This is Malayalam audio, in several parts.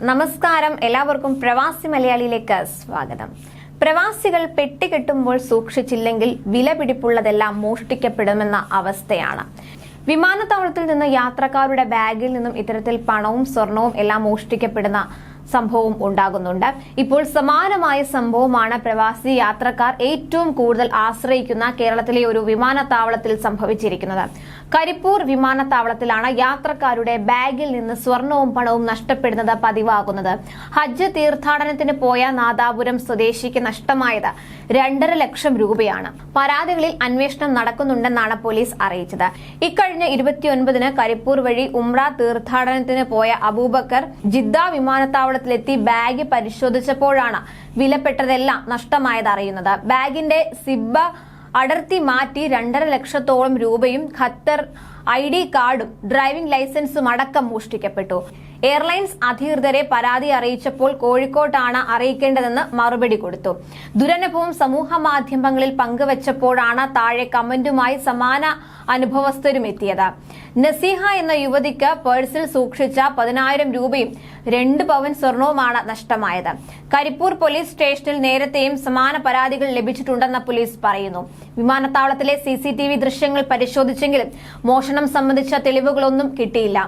നമസ്കാരം, എല്ലാവർക്കും പ്രവാസി മലയാളിയിലേക്ക് സ്വാഗതം. പ്രവാസികൾ പെട്ടികെട്ടുമ്പോൾ സൂക്ഷിച്ചില്ലെങ്കിൽ വിലപിടിപ്പുള്ളതെല്ലാം മോഷ്ടിക്കപ്പെടുമെന്ന അവസ്ഥയാണ്. വിമാനത്താവളത്തിൽ നിന്ന് യാത്രക്കാരുടെ ബാഗിൽ നിന്നും ഇത്തരത്തിൽ പണവും സ്വർണവും എല്ലാം മോഷ്ടിക്കപ്പെടുന്ന സംഭവം ഉണ്ടാകുന്നുണ്ട്. ഇപ്പോൾ സമാനമായ സംഭവമാണ് പ്രവാസി യാത്രക്കാർ ഏറ്റവും കൂടുതൽ ആശ്രയിക്കുന്ന കേരളത്തിലെ ഒരു വിമാനത്താവളത്തിൽ സംഭവിച്ചിരിക്കുന്നത്. കരിപ്പൂർ വിമാനത്താവളത്തിലാണ് യാത്രക്കാരുടെ ബാഗിൽ നിന്ന് സ്വർണവും പണവും നഷ്ടപ്പെടുന്നത് പതിവാകുന്നത്. ഹജ്ജ് തീർത്ഥാടനത്തിന് പോയ നാദാപുരം സ്വദേശിക്ക് നഷ്ടമായത് 2.5 ലക്ഷം രൂപയാണ്. പരാതികളിൽ അന്വേഷണം നടക്കുന്നുണ്ടെന്നാണ് പോലീസ് അറിയിച്ചത്. ഇക്കഴിഞ്ഞ 29-ന് കരിപ്പൂർ വഴി ഉംറ തീർത്ഥാടനത്തിന് പോയ അബൂബക്കർ ജിദ്ദ വിമാനത്താവളത്തിലെത്തി ബാഗ് പരിശോധിച്ചപ്പോഴാണ് വിലപ്പെട്ടതെല്ലാം നഷ്ടമായത് അറിയുന്നത്. ബാഗിന്റെ സിബ്ബ അടർത്തി മാറ്റി 2.5 ലക്ഷത്തോളം രൂപയും ഖത്തർ ID കാർഡും ഡ്രൈവിംഗ് ലൈസൻസും അടക്കം മോഷ്ടിക്കപ്പെട്ടു. എയർലൈൻസ് അധികൃതരെ പരാതി അറിയിച്ചപ്പോൾ കോഴിക്കോട്ടാണ് അറിയിക്കേണ്ടതെന്ന് മറുപടി കൊടുത്തു. ദുരനുഭവം സമൂഹ മാധ്യമങ്ങളിൽ പങ്കുവച്ചപ്പോഴാണ് താഴെ കമന്റുമായി സമാന അനുഭവസ്ഥരും എത്തിയത്. നസീഹ എന്ന യുവതിക്ക് പേഴ്സിൽ സൂക്ഷിച്ച 10,000 രൂപയും 2 പവൻ സ്വർണവുമാണ് നഷ്ടമായത്. കരിപ്പൂർ പോലീസ് സ്റ്റേഷനിൽ നേരത്തെയും സമാന പരാതികൾ ലഭിച്ചിട്ടുണ്ടെന്ന് പോലീസ് പറയുന്നു. വിമാനത്താവളത്തിലെ CCTV ദൃശ്യങ്ങൾ പരിശോധിച്ചെങ്കിലും മോഷണം സംബന്ധിച്ച തെളിവുകളൊന്നും കിട്ടിയില്ല.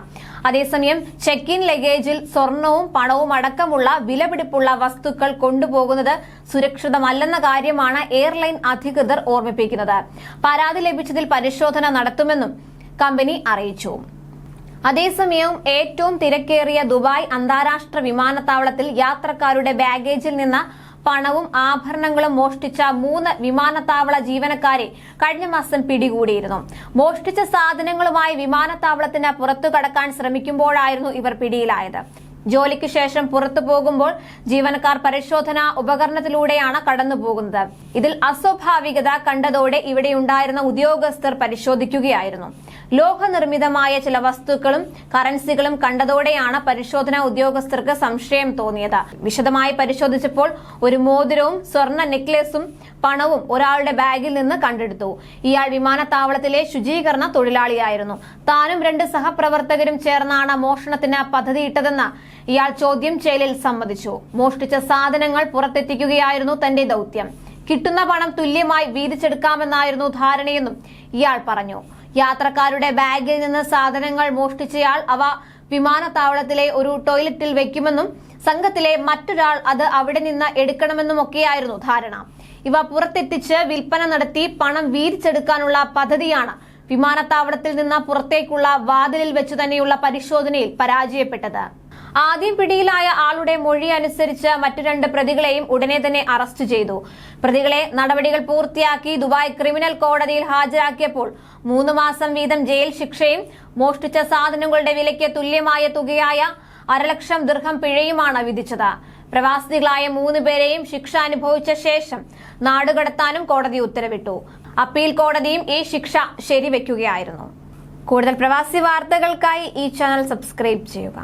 അതേസമയം ചെക്ക് ഇൻ ലഗേജിൽ സ്വർണവും പണവും അടക്കമുള്ള വിലപിടിപ്പുള്ള വസ്തുക്കൾ കൊണ്ടുപോകുന്നത് സുരക്ഷിതമല്ലെന്ന കാര്യമാണ് എയർലൈൻ അധികൃതർ ഓർമ്മിപ്പിക്കുന്നത്. പരാതി ലഭിച്ചതിൽ പരിശോധന നടത്തുമെന്നും കമ്പനി അറിയിച്ചു. അതേസമയം ഏറ്റവും തിരക്കേറിയ ദുബായ് അന്താരാഷ്ട്ര വിമാനത്താവളത്തിൽ യാത്രക്കാരുടെ ബാഗേജിൽ നിന്ന് പണവും ആഭരണങ്ങളും മോഷ്ടിച്ച 3 വിമാനത്താവള ജീവനക്കാരെ കഴിഞ്ഞ മാസം പിടികൂടിയിരുന്നു. മോഷ്ടിച്ച സാധനങ്ങളുമായി വിമാനത്താവളത്തിന് പുറത്തു കടക്കാൻ ശ്രമിക്കുമ്പോഴായിരുന്നു ഇവർ പിടിയിലായത്. ജോലിക്ക് ശേഷം പുറത്തു പോകുമ്പോൾ ജീവനക്കാർ പരിശോധനാ ഉപകരണത്തിലൂടെയാണ് കടന്നുപോകുന്നത്. ഇതിൽ അസ്വാഭാവികത കണ്ടതോടെ ഇവിടെയുണ്ടായിരുന്ന ഉദ്യോഗസ്ഥർ പരിശോധിക്കുകയായിരുന്നു. ലോഹനിർമ്മിതമായ ചില വസ്തുക്കളും കറൻസികളും കണ്ടതോടെയാണ് പരിശോധനാ ഉദ്യോഗസ്ഥർക്ക് സംശയം തോന്നിയത്. വിശദമായി പരിശോധിച്ചപ്പോൾ ഒരു മോതിരവും സ്വർണ്ണ നെക്ലേസും പണവും ഒരാളുടെ ബാഗിൽ നിന്ന് കണ്ടെടുത്തു. ഇയാൾ വിമാനത്താവളത്തിലെ ശുചീകരണ തൊഴിലാളിയായിരുന്നു. താനും 2 സഹപ്രവർത്തകരും ചേർന്നാണ് മോഷണത്തിന് പദ്ധതിയിട്ടതെന്ന് ഇയാൾ ചോദ്യം ചെയ്യലിൽ സമ്മതിച്ചു. മോഷ്ടിച്ച സാധനങ്ങൾ പുറത്തെത്തിക്കുകയായിരുന്നു തന്റെ ദൌത്യം. കിട്ടുന്ന പണം തുല്യമായി വീതിച്ചെടുക്കാമെന്നായിരുന്നു ധാരണയെന്നും ഇയാൾ പറഞ്ഞു. യാത്രക്കാരുടെ ബാഗിൽ നിന്ന് സാധനങ്ങൾ മോഷ്ടിച്ചയാൾ അവ വിമാനത്താവളത്തിലെ ഒരു ടോയ്ലറ്റിൽ വെക്കുമെന്നും സംഘത്തിലെ മറ്റൊരാൾ അത് അവിടെ നിന്ന് എടുക്കണമെന്നുമൊക്കെയായിരുന്നു ധാരണ. ഇവ പുറത്തെത്തിച്ച് വിൽപ്പന നടത്തി പണം വീതിച്ചെടുക്കാനുള്ള പദ്ധതിയാണ് വിമാനത്താവളത്തിൽ നിന്ന് പുറത്തേക്കുള്ള വാതിലിൽ വെച്ചു തന്നെയുള്ള പരിശോധനയിൽ പരാജയപ്പെട്ടത്. ആദ്യം പിടിയിലായ ആളുടെ മൊഴി അനുസരിച്ച് മറ്റു 2 പ്രതികളെയും ഉടനെ തന്നെ അറസ്റ്റ് ചെയ്തു. പ്രതികളെ നടപടികൾ പൂർത്തിയാക്കി ദുബായ് ക്രിമിനൽ കോടതിയിൽ ഹാജരാക്കിയപ്പോൾ 3 മാസം വീതം ജയിൽ ശിക്ഷയും മോഷ്ടിച്ച സാധനങ്ങളുടെ വിലയ്ക്ക് തുല്യമായ തുകയായ 1/2 ലക്ഷം ദിർഹം പിഴയുമാണ് വിധിച്ചത്. പ്രവാസികളായ 3 പേരെയും ശിക്ഷ അനുഭവിച്ച ശേഷം നാടുകടത്താനും കോടതി ഉത്തരവിട്ടു. അപ്പീൽ കോടതിയും ഈ ശിക്ഷ ശരിവെക്കുകയായിരുന്നു. കൂടുതൽ പ്രവാസി വാർത്തകൾക്കായി ഈ ചാനൽ സബ്സ്ക്രൈബ് ചെയ്യുക.